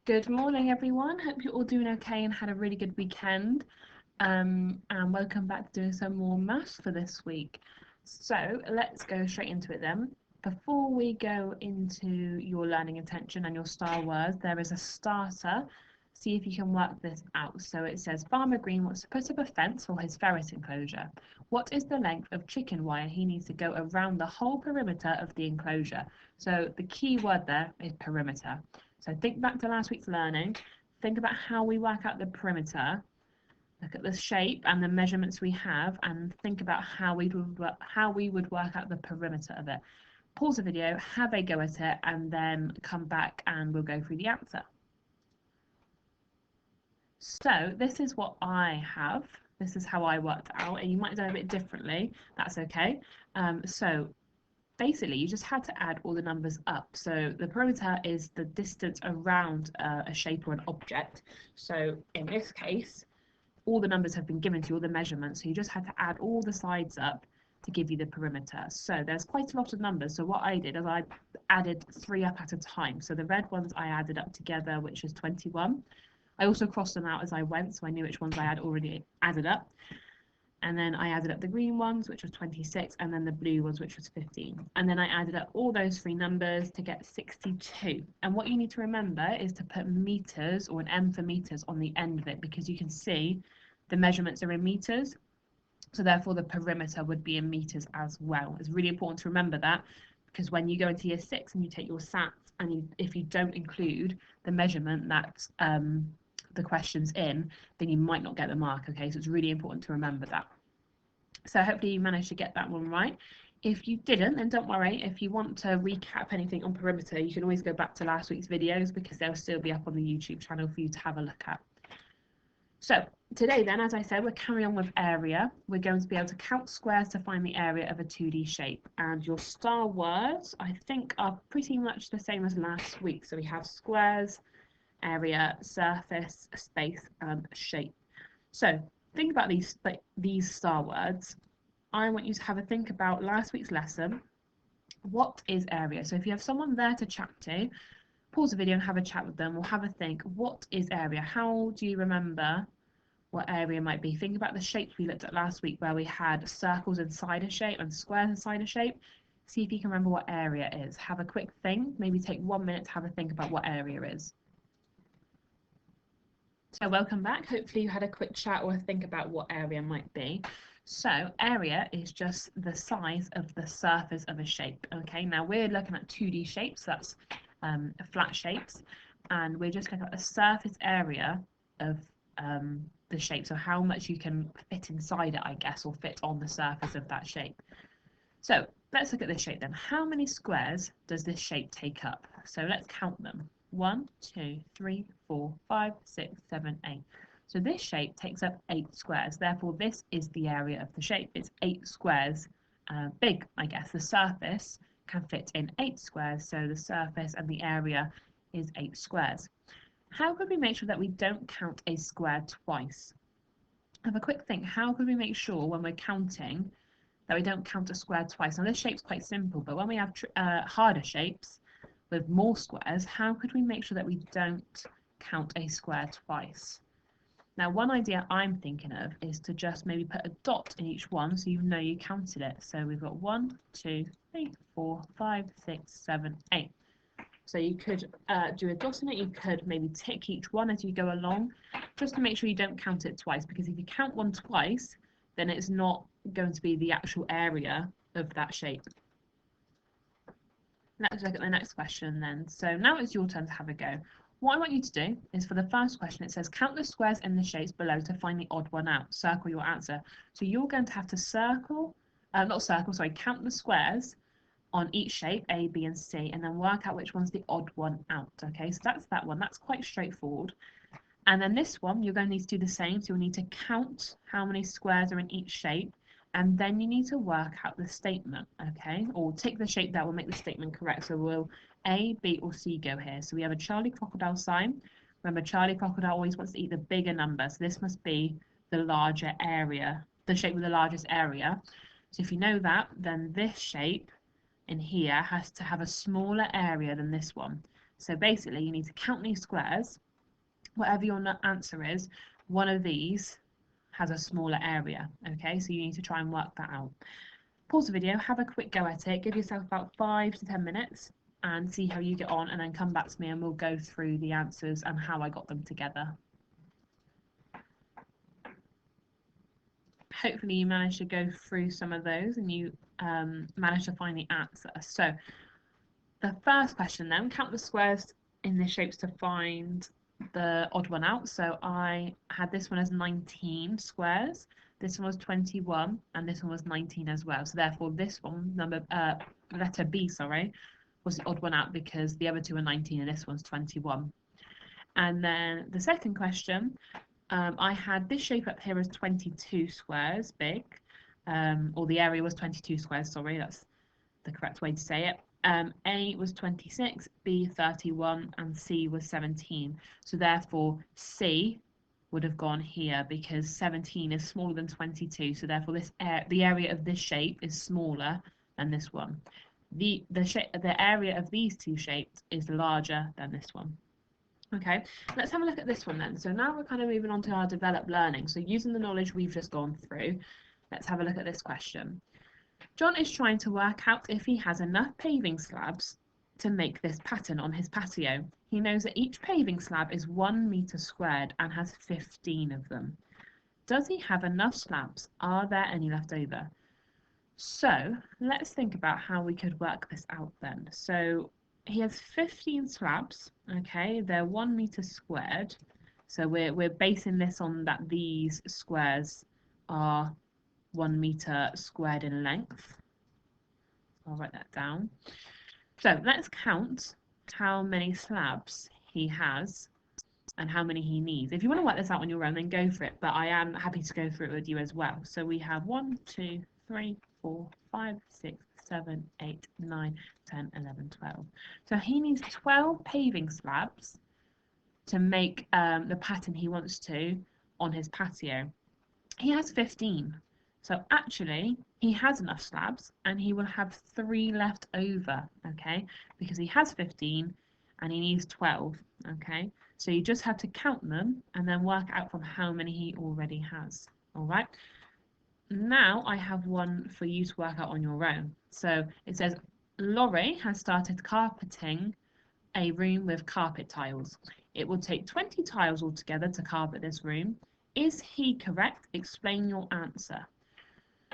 Good morning, everyone. Hope you're all doing okay and had a really good weekend. And welcome back to doing some more maths for this week. So let's go straight into it then. Before we go into your learning intention and your star words, there is a starter. See if you can work this out. So it says Farmer Green wants to put up a fence for his ferret enclosure. What is the length of chicken wire he needs to go around the whole perimeter of the enclosure? So the key word there is perimeter. So think back to last week's learning. Think about how we work out the perimeter. Look at the shape and the measurements we have, and think about how we would work out the perimeter of it. Pause the video, have a go at it, and then come back and we'll go through the answer. So this is what I have. This is how I worked out, and you might have done it a bit differently. That's okay. So basically you just had to add all the numbers up. So the perimeter is the distance around a shape or an object. So in this case, all the numbers have been given to you, all the measurements, so you just had to add all the sides up to give you the perimeter. So there's quite a lot of numbers. So what I did is I added 3 up at a time. So the red ones I added up together, which is 21. I also crossed them out as I went, so I knew which ones I had already added up. And then I added up the green ones, which was 26, and then the blue ones, which was 15. And then I added up all those 3 numbers to get 62. And what you need to remember is to put meters, or an M for meters, on the end of it, because you can see the measurements are in meters. So therefore the perimeter would be in meters as well. It's really important to remember that, because when you go into year 6 and you take your SATs, and if you don't include the measurement that the question's in, then you might not get the mark. Okay, so it's really important to remember that. So hopefully you managed to get that one right. If you didn't, then don't worry. If you want to recap anything on perimeter, you can always go back to last week's videos, because they'll still be up on the YouTube channel for you to have a look at. So today then, as I said, we're carrying on with area. We're going to be able to count squares to find the area of a 2D shape. And your star words, I think, are pretty much the same as last week. So we have squares, area, surface, space, and shape. So think about these star words. I want you to have a think about last week's lesson. What is area? So if you have someone there to chat to, pause the video and have a chat with them, or have a think. What is area? How do you remember what area might be? Think about the shapes we looked at last week, where we had circles inside a shape and squares inside a shape. See if you can remember what area is. Have a quick think. Maybe take 1 minute to have a think about what area is. So welcome back. Hopefully you had a quick chat or a think about what area might be. So area is just the size of the surface of a shape. Okay, now we're looking at 2D shapes, so that's flat shapes, and we're just looking at the surface area of the shape, so how much you can fit inside it, I guess, or fit on the surface of that shape. So let's look at this shape then. How many squares does this shape take up? So let's count them. 1, 2, 3, 4, 5, 6, 7, 8. So this shape takes up 8 squares. Therefore, this is the area of the shape. It's 8 squares big, I guess. The surface can fit in 8 squares, so the surface and the area is 8 squares. How could we make sure that we don't count a square twice? Have a quick think. How could we make sure when we're counting that we don't count a square twice? Now this shape's quite simple, but when we have harder shapes with more squares, how could we make sure that we don't count a square twice? Now one idea I'm thinking of is to just maybe put a dot in each one, so you know you counted it. So we've got 1, 2, 3, 4, 5, 6, 7, 8. So you could do a dot in it. You could maybe tick each one as you go along, just to make sure you don't count it twice, because if you count one twice, then it's not going to be the actual area of that shape. Let's look at the next question then. So now it's your turn to have a go. What I want you to do is, for the first question, it says count the squares in the shapes below to find the odd one out. Circle your answer. So you're going to have to count the squares on each shape, A, B, and C, and then work out which one's the odd one out. Okay, so that's that one. That's quite straightforward. And then this one, you're going to need to do the same. So you'll need to count how many squares are in each shape, and then you need to work out the statement, okay? Or tick the shape that will make the statement correct. So will A, B, or C go here? So we have a Charlie crocodile sign. Remember, Charlie crocodile always wants to eat the bigger number, so this must be the larger area, the shape with the largest area. So if you know that, then this shape in here has to have a smaller area than this one. So basically you need to count these squares. Whatever your answer is, one of these has a smaller area, okay? So you need to try and work that out. Pause the video, have a quick go at it, give yourself about 5 to 10 minutes and see how you get on, and then come back to me and we'll go through the answers and how I got them together. Hopefully you managed to go through some of those and you managed to find the answer. So the first question then, count the squares in the shapes to find the odd one out. So I had this one as 19 squares, this one was 21, and this one was 19 as well. So therefore this one, letter B, sorry, was the odd one out because the other two are 19 and this one's 21. And then the second question, I had this shape up here as 22 squares big, or the area was 22 squares, sorry, that's the correct way to say it. A was 26, B 31, and C was 17. So therefore C would have gone here because 17 is smaller than 22. So therefore the area of this shape is smaller than this one. The area of these two shapes is larger than this one. Okay, let's have a look at this one then. So now we're kind of moving on to our developed learning. So using the knowledge we've just gone through, let's have a look at this question. John is trying to work out if he has enough paving slabs to make this pattern on his patio. He knows that each paving slab is 1 meter squared and has 15 of them. Does he have enough slabs? Are there any left over? So let's think about how we could work this out then. So he has 15 slabs, okay, they're 1 meter squared. So we're basing this on that these squares are 1 meter squared in length. I'll write that down. So let's count how many slabs he has and how many he needs. If you want to work this out on your own, then go for it, but I am happy to go through it with you as well. So we have 1, 2, 3, 4, 5, 6, 7, 8, 9, 10, 11, 12. So he needs 12 paving slabs to make the pattern he wants to on his patio. He has 15. So actually, he has enough slabs and he will have 3 left over, okay? Because he has 15 and he needs 12, okay? So you just have to count them and then work out from how many he already has, all right? Now I have one for you to work out on your own. So it says, Laurie has started carpeting a room with carpet tiles. It will take 20 tiles altogether to carpet this room. Is he correct? Explain your answer.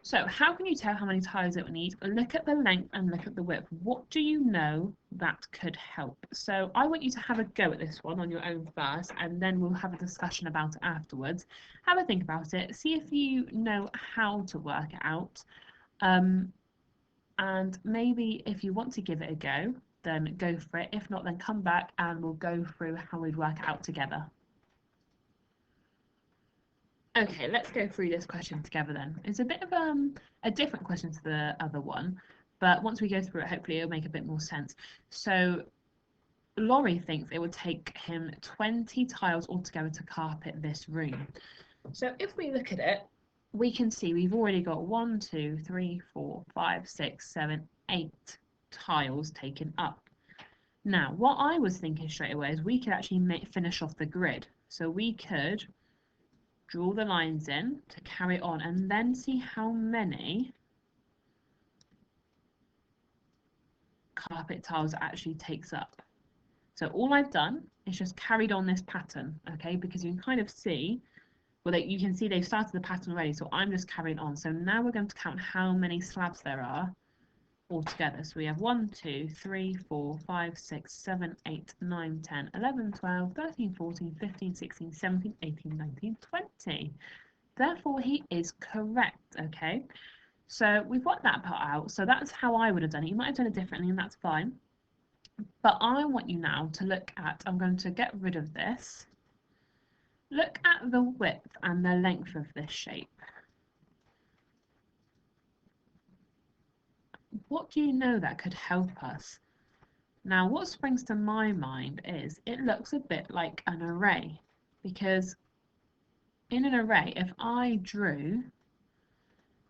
So how can you tell how many tiles it will need? Look at the length and look at the width. What do you know that could help? So I want you to have a go at this one on your own first, and then we'll have a discussion about it afterwards. Have a think about it, see if you know how to work it out. And maybe if you want to give it a go, then go for it. If not, then come back and we'll go through how we'd work it out together. Okay, let's go through this question together then. It's a bit of a different question to the other one, but once we go through it, hopefully it'll make a bit more sense. So Laurie thinks it would take him 20 tiles altogether to carpet this room. So if we look at it, we can see we've already got 1, 2, 3, 4, 5, 6, 7, 8 tiles taken up. Now, what I was thinking straight away is we could actually finish off the grid. So we could draw the lines in to carry on and then see how many carpet tiles it actually takes up. So all I've done is just carried on this pattern, okay, because you can kind of see, well, you can see they've started the pattern already, so I'm just carrying on. So now we're going to count how many slabs there are altogether. So we have 1, 2, 3, 4, 5, 6, 7, 8, 9, 10, 11, 12, 13, 14, 15, 16, 17, 18, 19, 20. Therefore, he is correct, okay? So we've worked that part out. So that's how I would have done it. You might have done it differently, and that's fine. But I want you now to look at, I'm going to get rid of this. Look at the width and the length of this shape. What do you know that could help us? Now, what springs to my mind is it looks a bit like an array, because in an array, if I drew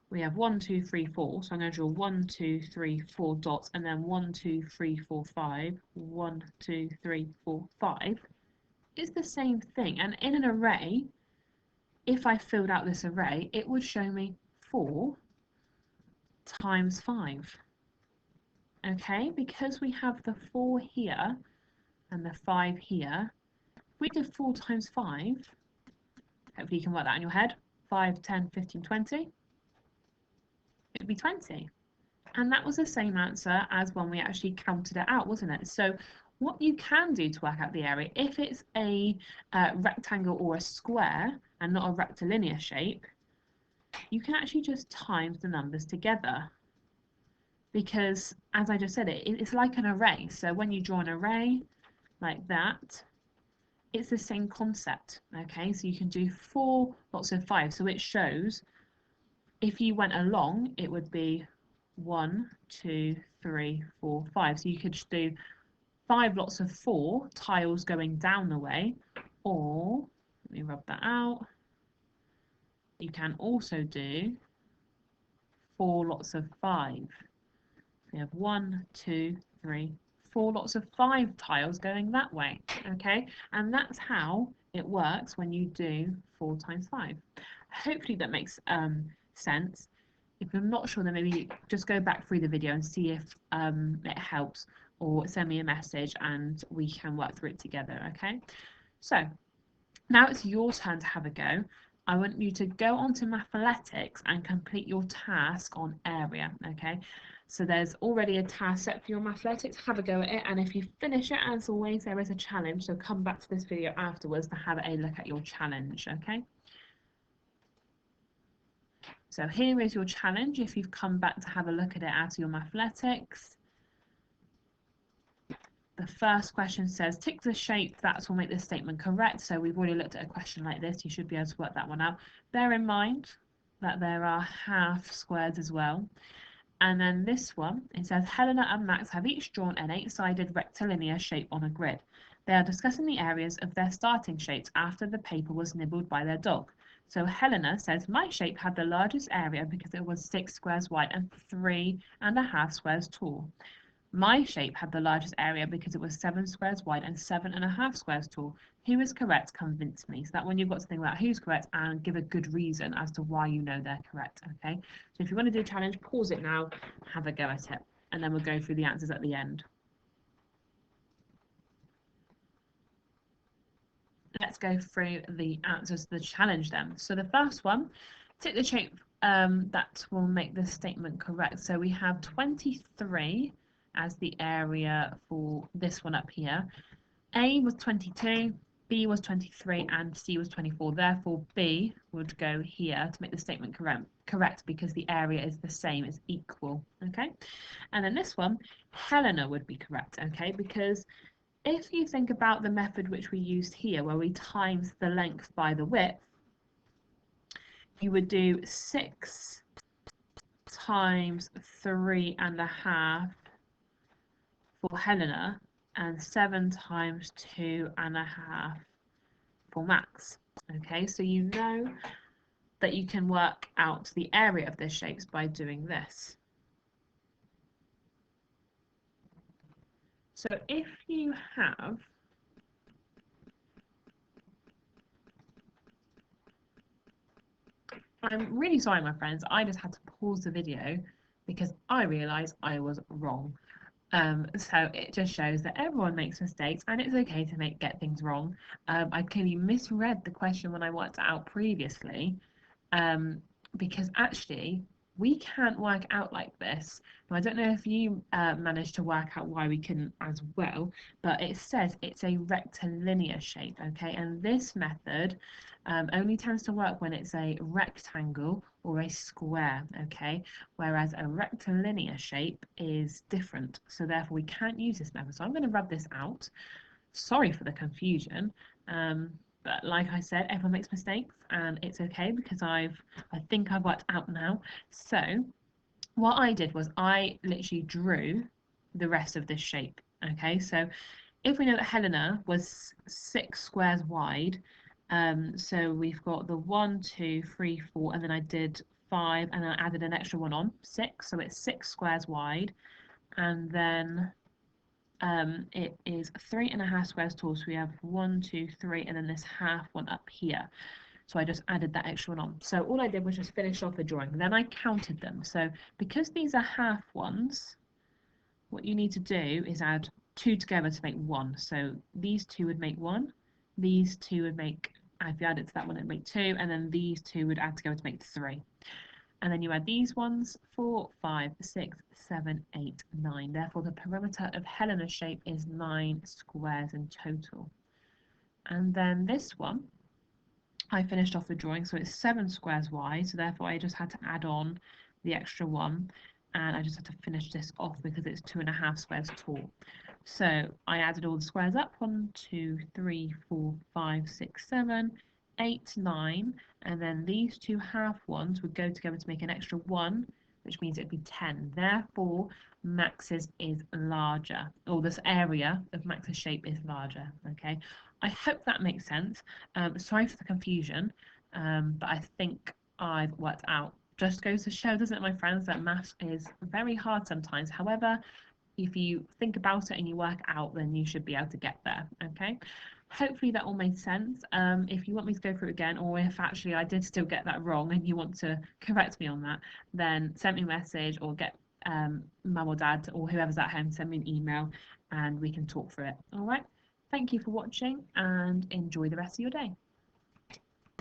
we have 1, 2, 3, 4. So I'm going to draw 1, 2, 3, 4 dots, and then 1, 2, 3, 4, 5. 1, 2, 3, 4, 5. It's the same thing. And in an array, if I filled out this array, it would show me 4 times 5. Okay, because we have the 4 here and the 5 here, if we did 4 times 5, hopefully you can work that in your head, 5, 10, 15, 20, it would be 20. And that was the same answer as when we actually counted it out, wasn't it? So what you can do to work out the area, if it's a rectangle or a square and not a rectilinear shape, you can actually just times the numbers together. Because, as I just said, it's like an array. So when you draw an array like that, it's the same concept. Okay, so you can do 4 lots of 5. So it shows if you went along, it would be 1, 2, 3, 4, 5. So you could just do 5 lots of 4 tiles going down the way, or let me rub that out. You can also do 4 lots of 5. We have 1, 2, 3, 4 lots of 5 tiles going that way. Okay, and that's how it works when you do 4 times 5. Hopefully that makes sense. If you're not sure, then maybe just go back through the video and see if it helps, or send me a message and we can work through it together. Okay, so now it's your turn to have a go. I want you to go onto Mathletics and complete your task on area. Okay, so there's already a task set for your Mathletics. Have a go at it, and if you finish it, as always, there is a challenge, so come back to this video afterwards to have a look at your challenge. Okay, so here is your challenge if you've come back to have a look at it out of your Mathletics. The first question says, tick the shape that will make this statement correct. So we've already looked at a question like this. You should be able to work that one out. Bear in mind that there are half squares as well. And then this one, it says, Helena and Max have each drawn an 8-sided rectilinear shape on a grid. They are discussing the areas of their starting shapes after the paper was nibbled by their dog. So Helena says, my shape had the largest area because it was 6 squares wide and 3.5 squares tall. My shape had the largest area because it was 7 squares wide and 7.5 squares tall. Who is correct? Convince me. So that one you've got to think about who's correct and give a good reason as to why you know they're correct. Okay. So if you want to do a challenge, pause it now, have a go at it, and then we'll go through the answers at the end. Let's go through the answers to the challenge then. So the first one, tick the shape that will make this statement correct. So we have 23 as the area for this one up here. A was 22, B was 23, and C was 24. Therefore, B would go here to make the statement correct because the area is the same, it's equal. Okay, and then this one, Helena would be correct. Okay, because if you think about the method which we used here, where we times the length by the width, you would do 6 times 3.5 for Helena and 7 times 2.5 for Max. Okay, so you know that you can work out the area of the shapes by doing this. So if you have I'm really sorry, my friends, I just had to pause the video because I realised I was wrong. So it just shows that everyone makes mistakes and it's okay to get things wrong. I clearly misread the question when I worked it out previously, because actually we can't work out like this. Now, I don't know if you managed to work out why we couldn't as well, but it says it's a rectilinear shape, okay? And this method only tends to work when it's a rectangle or a square, okay? Whereas a rectilinear shape is different, so therefore we can't use this method. So I'm going to rub this out. Sorry for the confusion. But like I said, everyone makes mistakes and it's okay because I think I've worked out now. So what I did was I literally drew the rest of this shape. Okay, so if we know that Helena was 6 squares wide, so we've got the 1, 2, 3, 4, and then I did 5, and then I added an extra one on, 6, so it's 6 squares wide, and then it is 3.5 squares tall, so we have 1, 2, 3, and then this half one up here. So I just added that extra one on. So all I did was just finish off the drawing. Then I counted them. So because these are half ones, what you need to do is add 2 together to make 1. So these 2 would make 1. These 2 would make, if you add it to that one, it would make 2. And then these 2 would add together to make 3. And then you add these ones, 4, 5, 6, 7, 8, 9. Therefore, the perimeter of Helena's shape is 9 squares in total. And then this one, I finished off the drawing, so it's 7 squares wide, so therefore I just had to add on the extra one, and I just had to finish this off because it's 2.5 squares tall. So I added all the squares up, 1, 2, 3, 4, 5, 6, 7, 8, 9, and then these two half ones would go together to make an extra 1, which means it'd be 10. Therefore, Max's is larger, or this area of Max's shape is larger, okay? I hope that makes sense. Sorry for the confusion, but I think I've worked out. Just goes to show, doesn't it, my friends, that maths is very hard sometimes. However, if you think about it and you work out, then you should be able to get there, okay? Hopefully that all made sense. If you want me to go through it again, or if actually I did still get that wrong and you want to correct me on that, then send me a message or get mum or dad or whoever's at home, send me an email and we can talk through it. All right. Thank you for watching and enjoy the rest of your day.